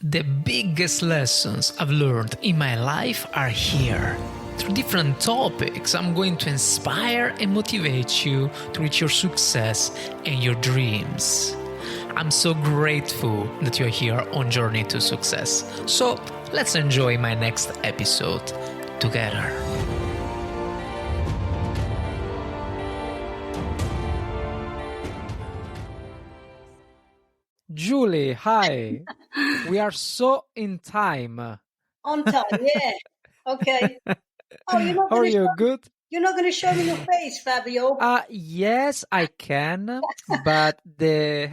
The biggest lessons I've learned in my life are here. Through different topics, I'm going to inspire and motivate you to reach your success and your dreams. I'm so grateful that you're here on Journey to Success. So let's enjoy my next episode together. Julie, hi. We are so in time. On time, yeah. Okay. Oh, How are you? Good? You're not going to show me your face, Fabio. Yes, I can. But the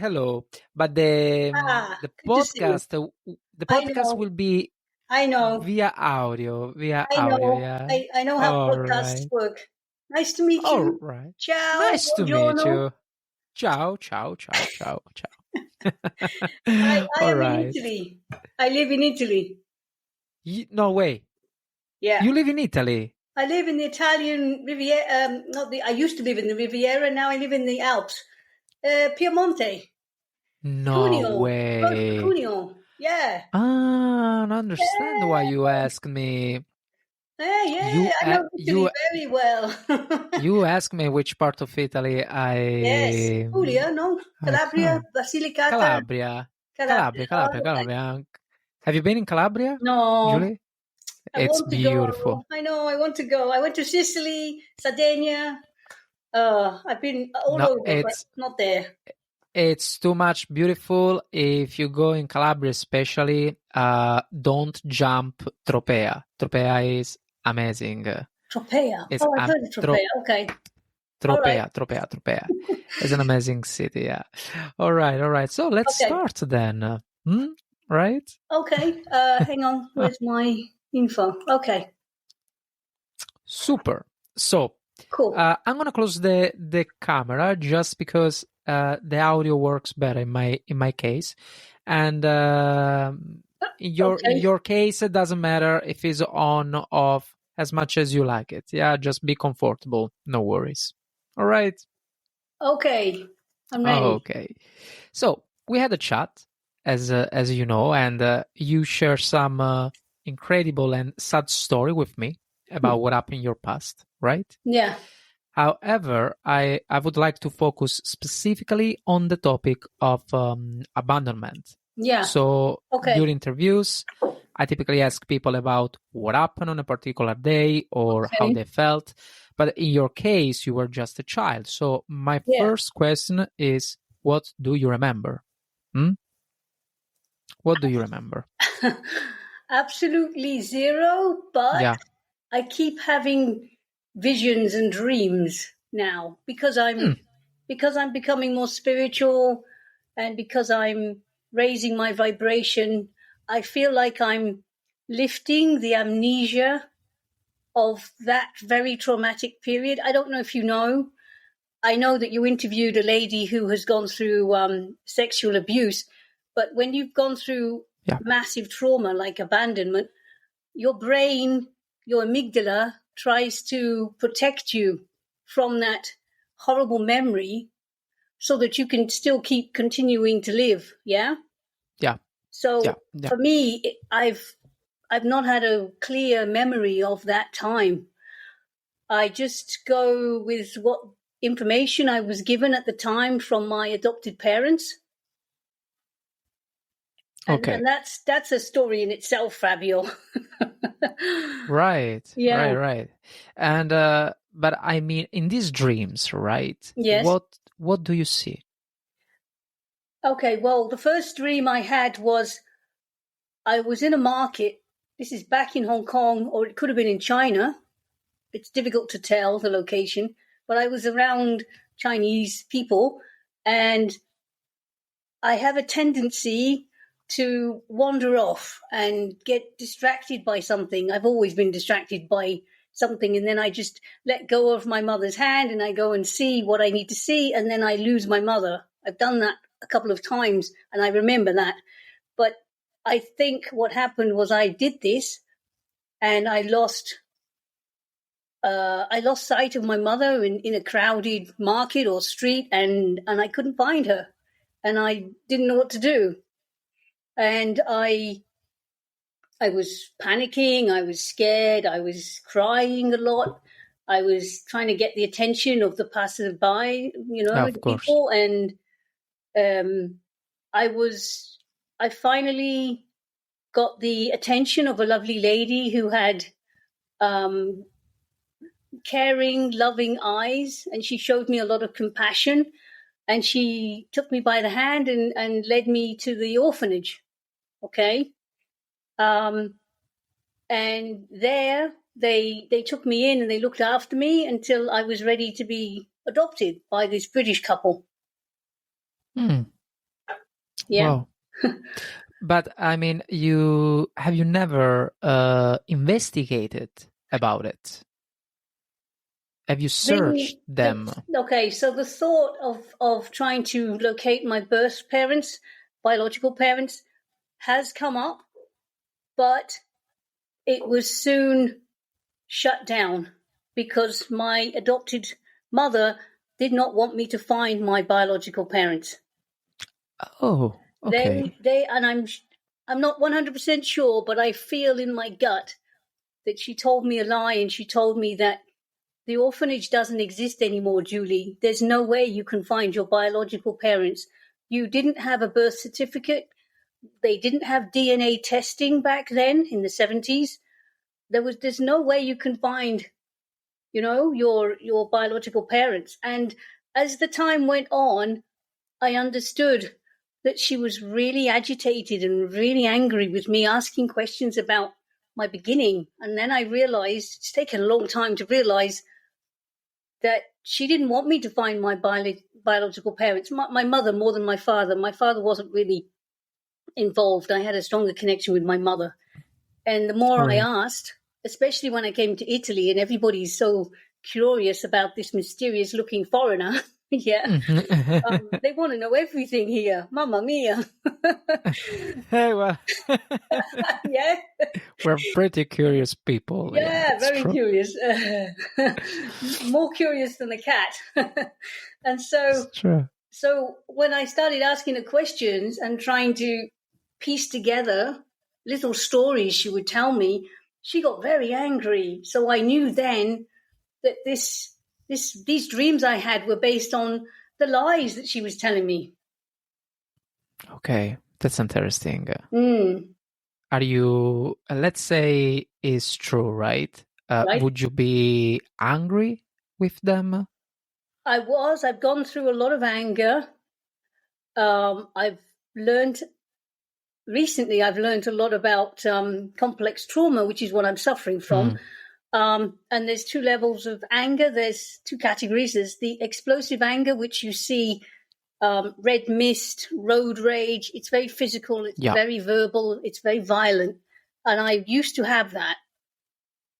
podcast will be via audio. Yeah. I know how All podcasts right. work. Nice to meet you. All right. Ciao. Nice to meet you. Ciao, ciao, ciao, ciao, ciao. I All am right. in Italy. I live in Italy. No way. Yeah. You live in Italy? I live in the Italian Riviera. I used to live in the Riviera. Now I live in the Alps. Piemonte. No Cuneo. way. Cuneo. Yeah. I don't understand why you ask me. Yeah, I know Italy very well. You ask me which part of Italy Yes, Puglia, no? Calabria, Basilicata. Calabria. Have you been in Calabria? No. Julie? It's beautiful. I know, I want to go. I went to Sicily, Sardinia. I've been all over, but not there. It's too much beautiful. If you go in Calabria especially, don't jump Tropea. Tropea is amazing. Tropea? I've heard of Tropea. Okay. Tropea. It's an amazing city, yeah. All right. So let's start then. Right? Okay. Hang on. Where's my info? Okay. Super. So, cool. I'm going to close the camera just because the audio works better in my case. And in your case, it doesn't matter if it's on or off as much as you like it. Yeah, just be comfortable. No worries. All right. Okay. I'm ready. Okay. So we had a chat, as you know, and you share some incredible and sad story with me about what happened in your past, right? Yeah. However, I would like to focus specifically on the topic of abandonment. Yeah. So during interviews, I typically ask people about what happened on a particular day or how they felt. But in your case, you were just a child. So my first question is, what do you remember? What do you remember? Absolutely zero, but I keep having visions and dreams now because I'm becoming more spiritual, and because I'm raising my vibration. I feel like I'm lifting the amnesia of that very traumatic period. I don't know if you know. I know that you interviewed a lady who has gone through sexual abuse, but when you've gone through massive trauma like abandonment, your brain, your amygdala, tries to protect you from that horrible memory so that you can still keep continuing to live. Yeah. So for me, I've not had a clear memory of that time. I just go with what information I was given at the time from my adopted parents. And that's a story in itself, Fabio. Right. And but I mean, in these dreams, right? Yes. What do you see? Okay, well, the first dream I had was I was in a market. This is back in Hong Kong, or it could have been in China. It's difficult to tell the location, but I was around Chinese people, and I have a tendency to wander off and get distracted by something. I've always been distracted by something, and then I just let go of my mother's hand and I go and see what I need to see, and then I lose my mother. I've done that a couple of times, and I remember that. But I think what happened was I did this, and I lost sight of my mother in a crowded market or street, and I couldn't find her, and I didn't know what to do. And I was panicking, I was scared, I was crying a lot. I was trying to get the attention of the passerby, Of the course. people. And I finally got the attention of a lovely lady who had caring, loving eyes, and she showed me a lot of compassion. And she took me by the hand and led me to the orphanage. Okay. And there they took me in and they looked after me until I was ready to be adopted by this British couple. Yeah. Wow. But I mean, have you never investigated about it? Have you searched them? Okay, so the thought of trying to locate my birth parents, biological parents, has come up, but it was soon shut down because my adopted mother did not want me to find my biological parents. Oh, okay. They and I'm not 100% sure, but I feel in my gut that she told me a lie, and she told me that the orphanage doesn't exist anymore, Julie. There's no way you can find your biological parents. You didn't have a birth certificate. They didn't have DNA testing back then in the 70s. There's no way you can find, your biological parents. And as the time went on, I understood that she was really agitated and really angry with me asking questions about my beginning. And then I realized, it's taken a long time to realize, that she didn't want me to find my biological parents, my mother more than my father. My father wasn't really involved. I had a stronger connection with my mother. And the more I asked, especially when I came to Italy and everybody's so curious about this mysterious looking foreigner, they want to know everything here. Mamma mia. Hey, well. Yeah. We're pretty curious people. Yeah, very curious. More curious than a cat. And so when I started asking her questions and trying to piece together little stories she would tell me, she got very angry. So I knew then that these dreams I had were based on the lies that she was telling me. Okay, that's interesting. Are you, let's say it's true, right? Right? Would you be angry with them? I've gone through a lot of anger. I've learned a lot about complex trauma, which is what I'm suffering from. And there's two levels of anger. There's two categories. There's the explosive anger, which you see red mist, road rage. It's very physical. It's very verbal. It's very violent. And I used to have that.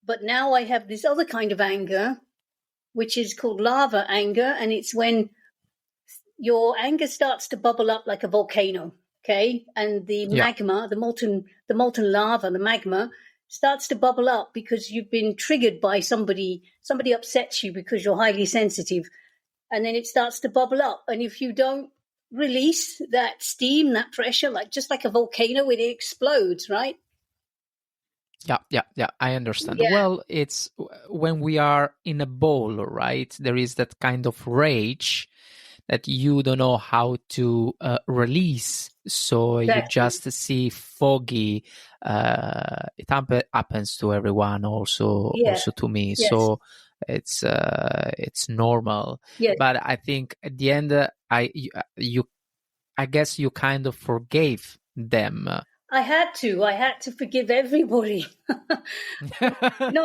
But now I have this other kind of anger, which is called lava anger. And it's when your anger starts to bubble up like a volcano. Okay. And the magma, the molten lava, the magma starts to bubble up because you've been triggered by somebody upsets you because you're highly sensitive. And then it starts to bubble up. And if you don't release that steam, that pressure, just like a volcano, it explodes, right? Yeah, I understand. Yeah. Well, it's when we are in a bowl, right? There is that kind of rage that you don't know how to release. So you just see foggy. It happens to everyone, also to me. Yes. So it's normal. Yes. But I think at the end, I guess you kind of forgave them. I had to forgive everybody.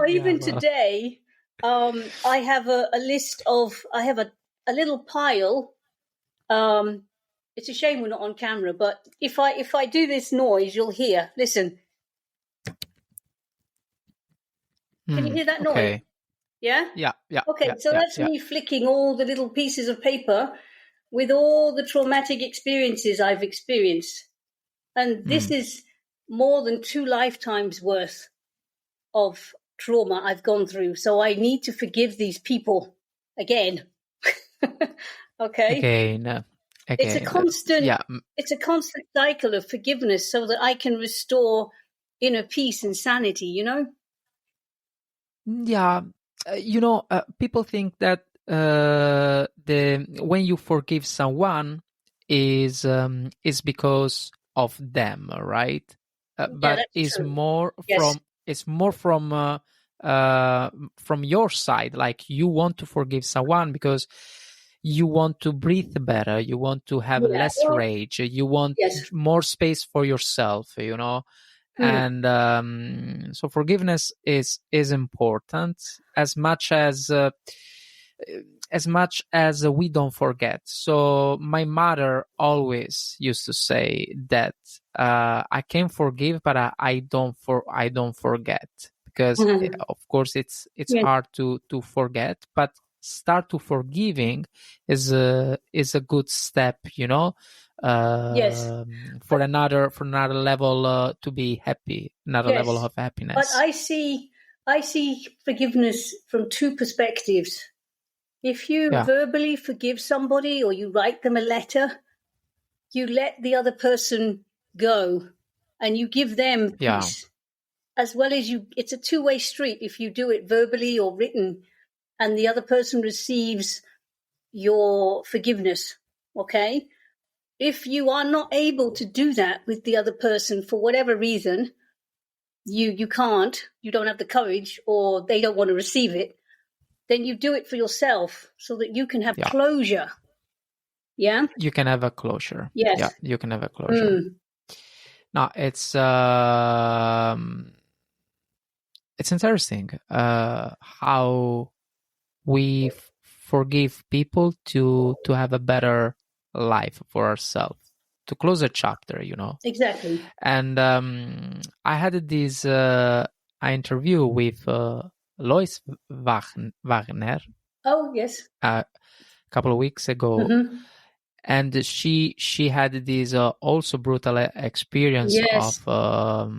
Even today, I have a list of, I have a little pile. It's a shame we're not on camera, but if I do this noise, you'll hear. Listen. Can you hear that noise? Okay. Yeah? Yeah. Okay, so that's me flicking all the little pieces of paper with all the traumatic experiences I've experienced. And this is more than 2 lifetimes worth of trauma I've gone through. So I need to forgive these people again. Okay. Again. It's a constant. It's a constant cycle of forgiveness, so that I can restore inner peace and sanity. Yeah, people think that when you forgive someone is because of them, right? But it's more from your side. Like, you want to forgive someone because you want to breathe better, you want to have less rage, you want more space for yourself, and so forgiveness is important, as much as we don't forget. So my mother always used to say that I can forgive, but I don't forget, because of course it's hard to forget, but start to forgiving is a good step, for another level to be happy, another level of happiness. But I see forgiveness from two perspectives. If you verbally forgive somebody, or you write them a letter, you let the other person go and you give them peace, as well as you. It's a two-way street. If you do it verbally or written, and the other person receives your forgiveness, okay? If you are not able to do that with the other person for whatever reason, you can't, you don't have the courage, or they don't want to receive it, then you do it for yourself, so that you can have closure. Yeah? You can have a closure. Yes. Yeah, you can have a closure. No, it's interesting how we forgive people to have a better life for ourselves, to close a chapter, Exactly. And I had this interview with Lois Wagner. Oh, yes. A couple of weeks ago. And she had this also brutal experience of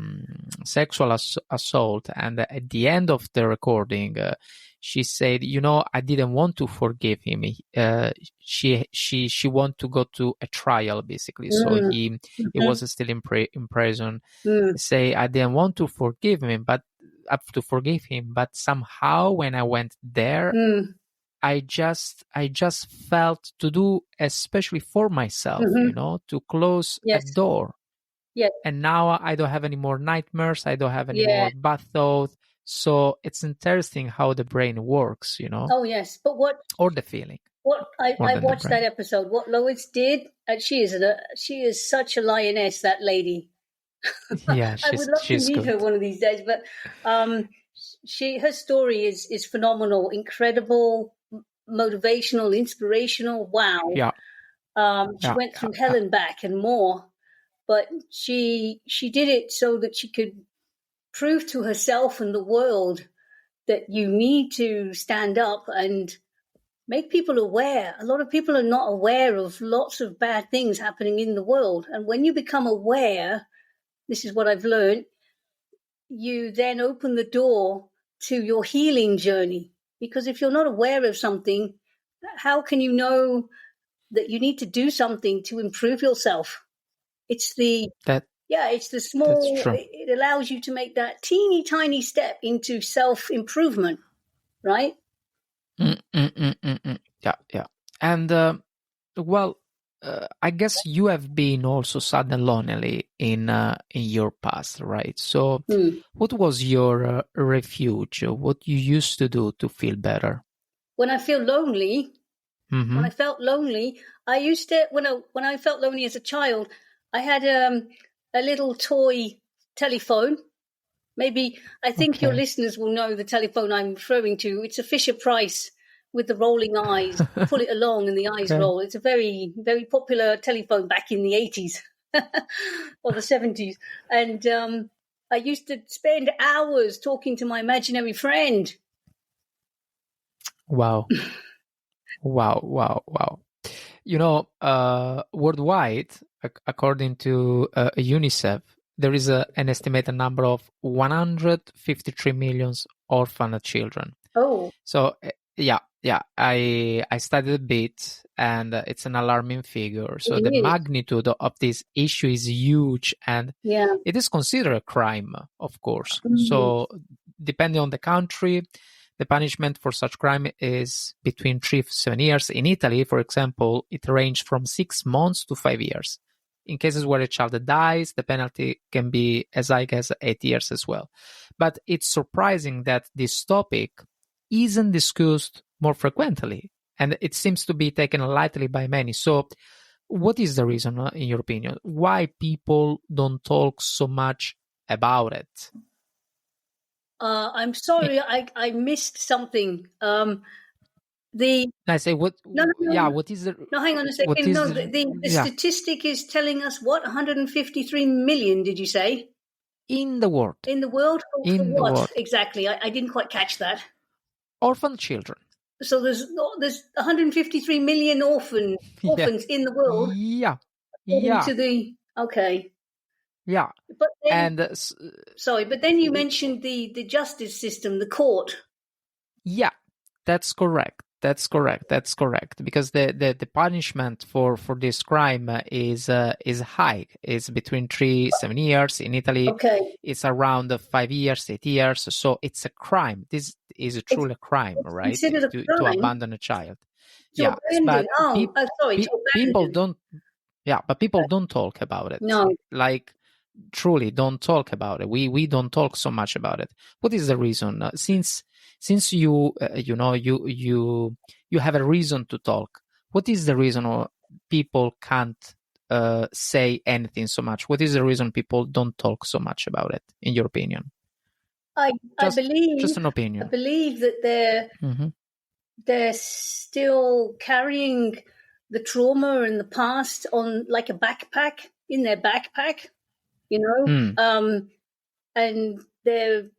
sexual assault. And at the end of the recording, she said, I didn't want to forgive him. She wanted to go to a trial, basically. So he was still in prison. Say, I didn't want to forgive him, but somehow when I went there, I just felt to do, especially for myself, to close a door. Yeah. And now I don't have any more nightmares. I don't have any more bad thoughts. So it's interesting how the brain works, Oh, yes. But or the feeling. I watched that episode. What Lois did, she is such a lioness, that lady. Yeah, I would love to meet her one of these days. But her story is phenomenal, incredible, motivational, inspirational. Wow. Yeah. She went through hell and back and more, but she did it so that she could prove to herself and the world that you need to stand up and make people aware. A lot of people are not aware of lots of bad things happening in the world. And when you become aware, this is what I've learned, you then open the door to your healing journey. Because if you're not aware of something, how can you know that you need to do something to improve yourself? It's the small, it allows you to make that teeny tiny step into self-improvement, right? Yeah. And I guess you have been also sad and lonely in your past, right? So what was your refuge? What you used to do to feel better? When I feel lonely, when I felt lonely, I used to, when I felt lonely as a child, I had a little toy telephone. Maybe, I think your listeners will know the telephone I'm referring to. It's a Fisher-Price with the rolling eyes. Pull it along and the eyes roll. It's a very, very popular telephone back in the 80s or the 70s. And I used to spend hours talking to my imaginary friend. Wow. Wow. Worldwide, according to UNICEF, there is an estimated number of 153 million orphan children. Oh. So, I studied a bit, and it's an alarming figure. So the magnitude of this issue is huge, and it is considered a crime, of course. So depending on the country, the punishment for such crime is between 3 to 7 years. In Italy, for example, it ranged from 6 months to 5 years. In cases where a child dies, the penalty can be as high as 8 years as well. But it's surprising that this topic isn't discussed more frequently, and it seems to be taken lightly by many. So what is the reason, in your opinion, why people don't talk so much about it? I'm sorry, I missed something. I say what? No. What is the? No, hang on a second. No, the statistic is telling us what 153 million. Did you say? In the world. In the world? For what? World. Exactly. I didn't quite catch that. Orphan children. So there's 153 million orphans in the world. To the okay. Yeah. But then, but then you mentioned the justice system, the court. Yeah, that's correct. Because the punishment for this crime is high. It's between 3 to 7 years. In Italy, it's around 5 years, 8 years. So it's a crime. This is truly a crime, right? To abandon a child. But people don't. Yeah, but people don't talk about it. No, like truly don't talk about it. We don't talk so much about it. What is the reason? Since you you have a reason to talk, what is the reason people can't say anything so much? What is the reason people don't talk so much about it, in your opinion? I believe, just an opinion. I believe that they're still carrying the trauma and the past on like a backpack, in their backpack, and they're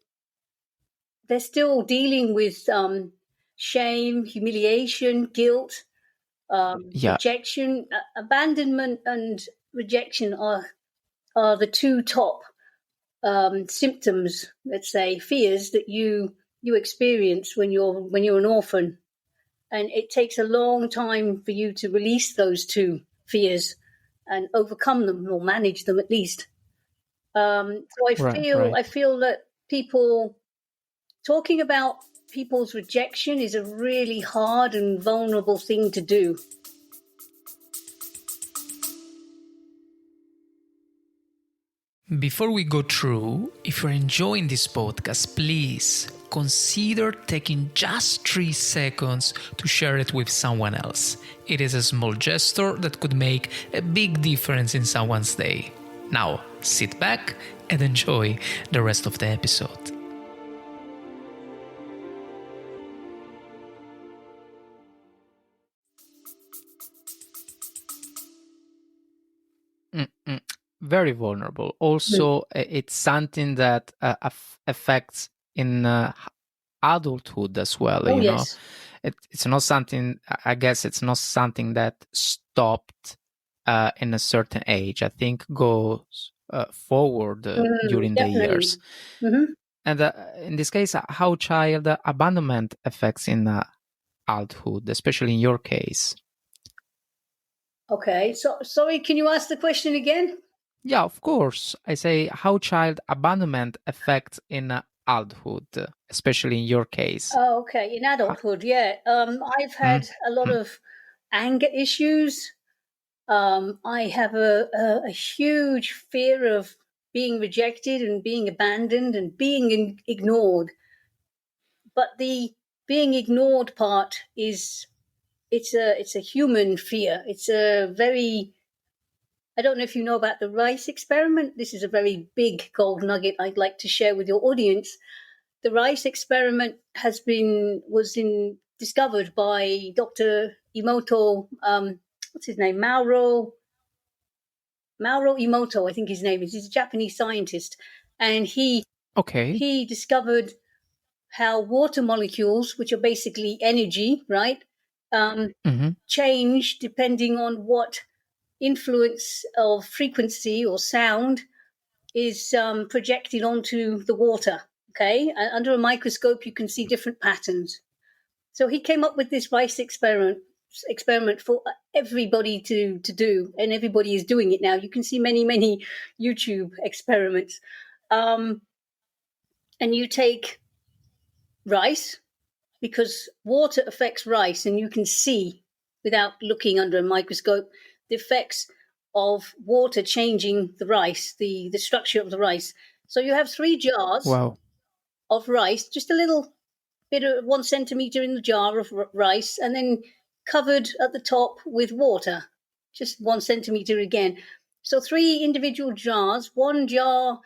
still dealing with shame, humiliation, guilt, rejection. Abandonment and rejection are the two top symptoms, let's say, fears that you experience when you're an orphan, and it takes a long time for you to release those two fears and overcome them, or manage them at least. So I feel that people talking about people's rejection is a really hard and vulnerable thing to do. Before we go through, if you're enjoying this podcast, please consider taking just 3 seconds to share it with someone else. It is a small gesture that could make a big difference in someone's day. Now, sit back and enjoy the rest of the episode. Very vulnerable. Also, it's something that affects in adulthood as well. Know, it's not something. I guess it's not something that stopped in a certain age. I think goes forward during the years. And in this case, how child abandonment affects in adulthood, especially in your case. Okay, so sorry, can you ask the question again? Yeah, of course. I say how child abandonment affects in adulthood, especially in your case. Oh, okay. In adulthood, I've had a lot of anger issues. I have a huge fear of being rejected and being abandoned and being ignored. But the being ignored part is it's a human fear. It's a very, I don't know if you know about the rice experiment. This is a very big gold nugget I'd like to share with your audience. The rice experiment was discovered by Dr. Emoto. What's his name? Mauro Emoto, I think his name is. He's a Japanese scientist, and he discovered how water molecules, which are basically energy, right, change depending on what influence of frequency or sound is projected onto the water. Okay, under a microscope, you can see different patterns. So he came up with this rice experiment for everybody to do, and everybody is doing it now. You can see many YouTube experiments. And you take rice, because water affects rice, and you can see without looking under a microscope the effects of water changing the rice, the structure of the rice. So you have 3 jars of rice, just a little bit of 1 centimeter in the jar of rice, and then covered at the top with water, just 1 centimeter again. So 3 individual jars, 1 jar,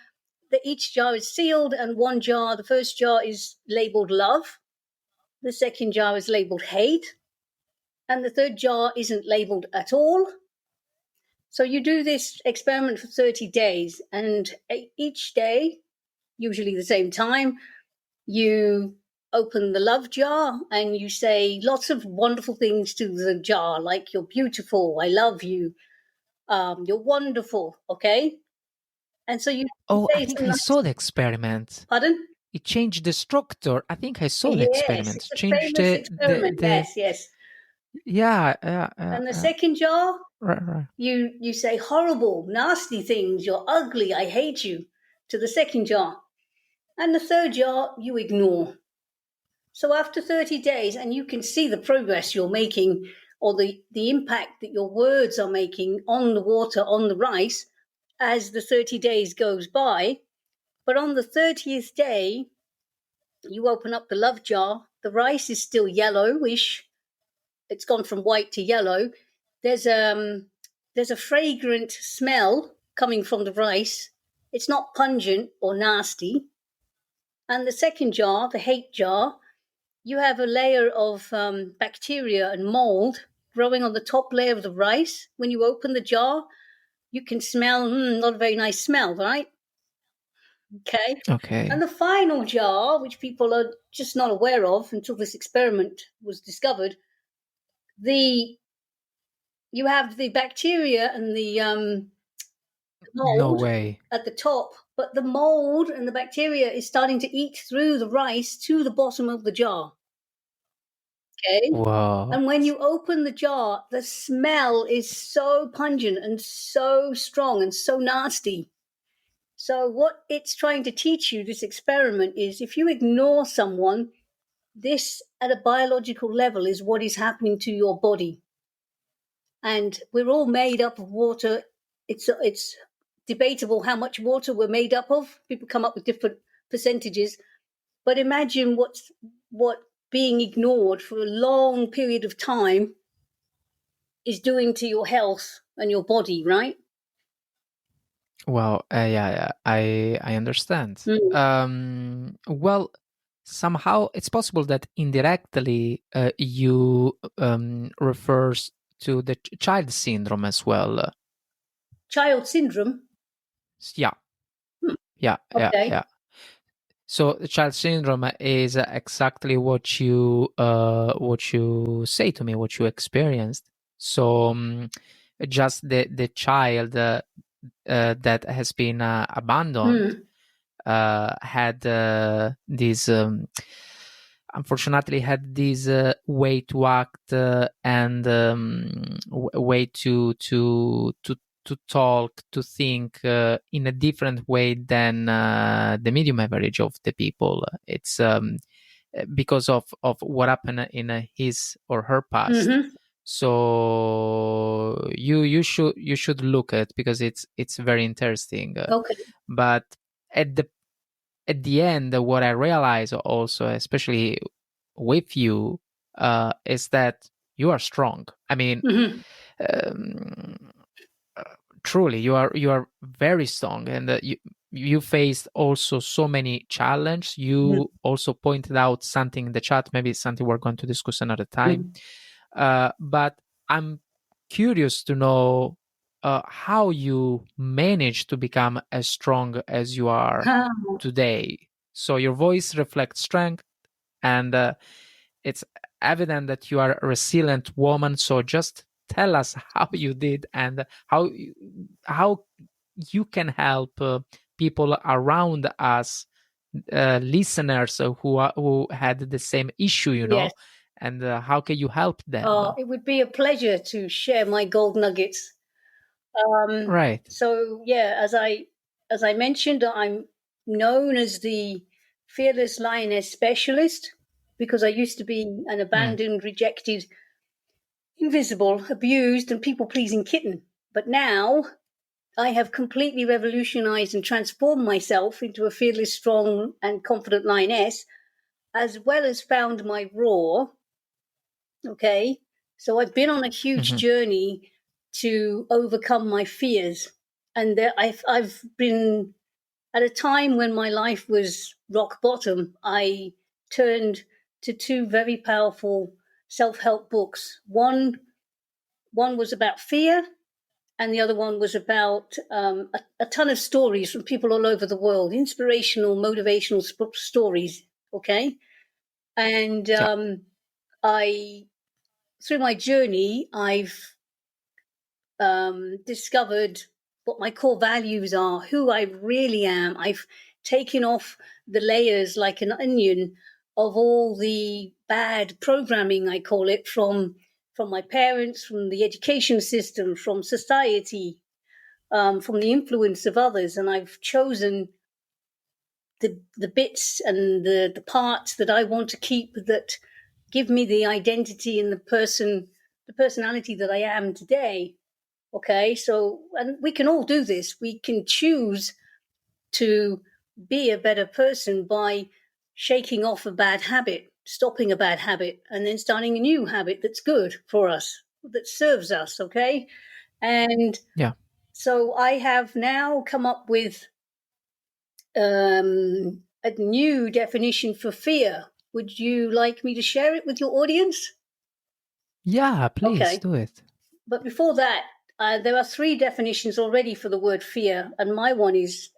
each jar is sealed, and 1 jar, the first jar is labeled love, the second jar is labeled hate, and the third jar isn't labeled at all. So you do this experiment for 30 days, and each day, usually the same time, you open the love jar and you say lots of wonderful things to the jar, like you're beautiful, I love you, you're wonderful, okay? And so you I think I saw the experiment. Pardon? It changed the structure. I think I saw the experiment. Yes, it's a Changed famous experiment. Yes. Yeah. And the second jar, right. You say horrible, nasty things, you're ugly, I hate you, to the second jar. And the third jar, you ignore. So after 30 days, and you can see the progress you're making, or the impact that your words are making on the water, on the rice, as the 30 days goes by. But on the 30th day, you open up the love jar, the rice is still yellowish. It's gone from white to yellow. There's a fragrant smell coming from the rice. It's not pungent or nasty. And the second jar, the hate jar, you have a layer of bacteria and mold growing on the top layer of the rice. When you open the jar, you can smell, not a very nice smell, right? Okay. And the final jar, which people are just not aware of until this experiment was discovered, you have the bacteria and the mold no way. at the top, but the mold and the bacteria is starting to eat through the rice to the bottom of the jar. Okay. Wow. And when you open the jar, the smell is so pungent and so strong and so nasty. So what it's trying to teach you, this experiment, is if you ignore someone, this at a biological level is what is happening to your body. And we're all made up of water. It's debatable how much water we're made up of. People come up with different percentages. But imagine what being ignored for a long period of time is doing to your health and your body, right? Well, yeah, I understand. Well, somehow it's possible that indirectly you refers to the child syndrome as well. Child syndrome? Yeah. Okay. Yeah. So the child syndrome is exactly what you say to me, what you experienced. So just the child that has been abandoned had this unfortunately had this way to act and way to talk, to think in a different way than the medium average of the people. It's because of what happened in his or her past. So you should look at, because it's very interesting. Okay. But at the end, what I realize also, especially with you, is that you are strong. I mean, truly, you are very strong, and you faced also so many challenges. You also pointed out something in the chat, maybe something we're going to discuss another time. But I'm curious to know how you managed to become as strong as you are today. So your voice reflects strength, and it's evident that you are a resilient woman. So just tell us how you did, and how you can help people around us, listeners who had the same issue, Yes. and how can you help them? It would be a pleasure to share my gold nuggets. Right. So yeah, as I mentioned, I'm known as the fearless lioness specialist because I used to be an abandoned, rejected, invisible, abused, and people-pleasing kitten. But now I have completely revolutionized and transformed myself into a fearless, strong, and confident lioness, as well as found my roar. Okay. So I've been on a huge journey to overcome my fears. And I've been at a time when my life was rock bottom. I turned to two very powerful self-help books. One was about fear, and the other one was about a ton of stories from people all over the world, inspirational, motivational stories. Okay. And I, through my journey, I've discovered what my core values are, who I really am. I've taken off the layers like an onion of all the bad programming, I call it, from my parents, from the education system, from society, from the influence of others, and I've chosen the bits and the parts that I want to keep that give me the identity and the personality that I am today. Okay, so, and we can all do this. We can choose to be a better person by shaking off a bad habit, stopping a bad habit, and then starting a new habit that's good for us, that serves us. Okay. And so I have now come up with a new definition for fear. Would you like me to share it with your audience? Yeah, please do it. But before that, there are three definitions already for the word fear, and my one is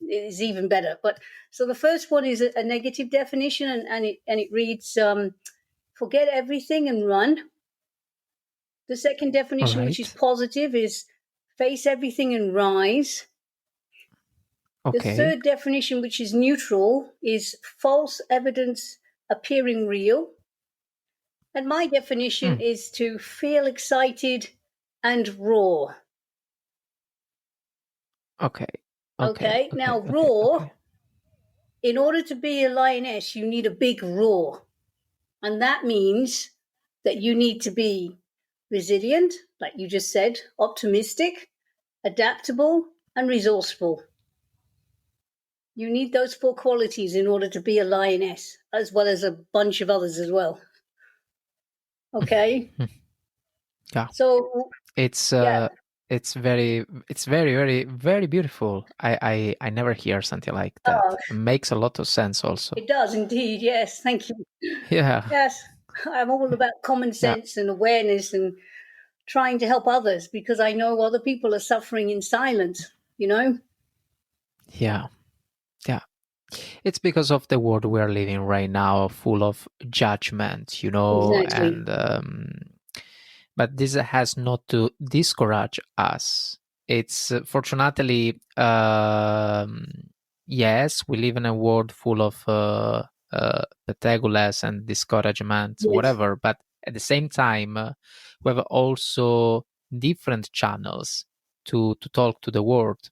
even better. But so the first one is a negative definition, and it reads, "Forget everything and run." The second definition, which is positive, is "Face everything and rise." The third definition, which is neutral, is "False evidence appearing real." And my definition is to feel excited and roar. Okay. Now, roar, in order to be a lioness, you need a big roar. And that means that you need to be resilient, like you just said, optimistic, adaptable, and resourceful. You need those four qualities in order to be a lioness, as well as a bunch of others as well. Okay. Yeah. So it's very, very, very beautiful. I never hear something like that. It makes a lot of sense also. It does indeed. Yes. Thank you. Yeah. Yes. I'm all about common sense and awareness and trying to help others because I know other people are suffering in silence, you know? Yeah. Yeah. It's because of the world we're living right now, full of judgment, you know, Exactly. and but this has not to discourage us. It's fortunately, yes, we live in a world full of pettegules and discouragement, whatever. But at the same time, we have also different channels to talk to the world.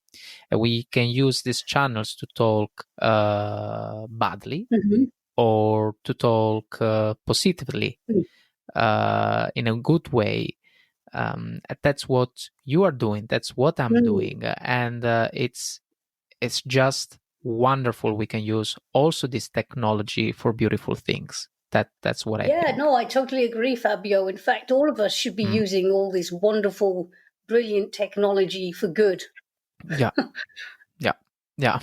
We can use these channels to talk badly or to talk positively in a good way. That's what you are doing. That's what I'm doing, and it's just wonderful. We can use also this technology for beautiful things. That's what I think. Yeah, no, I totally agree, Fabio. In fact, all of us should be using all this wonderful, brilliant technology for good. Yeah.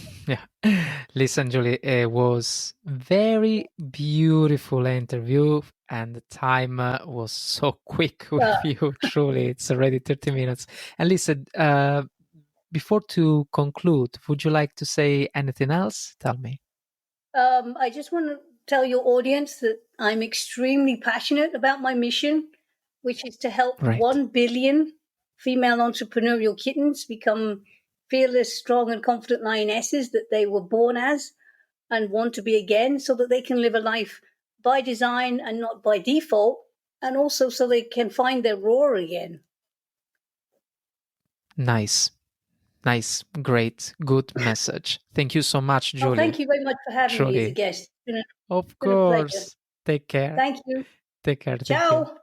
Listen, Julie, it was very beautiful interview, and the time was so quick with you. Truly, it's already 30 minutes. And listen, before to conclude, would you like to say anything else? Tell me. I just want to tell your audience that I'm extremely passionate about my mission, which is to help 1 billion female entrepreneurial kittens become fearless, strong, and confident lionesses that they were born as and want to be again, so that they can live a life by design and not by default, and also so they can find their roar again. Nice. Great, good message. Thank you so much, Julie. Thank you very much for having me as a guest. Of course. Take care. Thank you. Take care. Ciao. Thank you.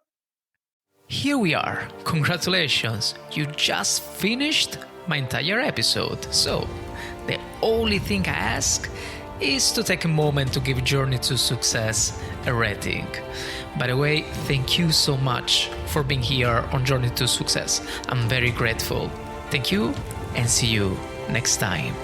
Here we are. Congratulations. You just finished my entire episode. So, the only thing I ask is to take a moment to give Journey to Success a rating. By the way, thank you so much for being here on Journey to Success. I'm very grateful. Thank you and see you next time.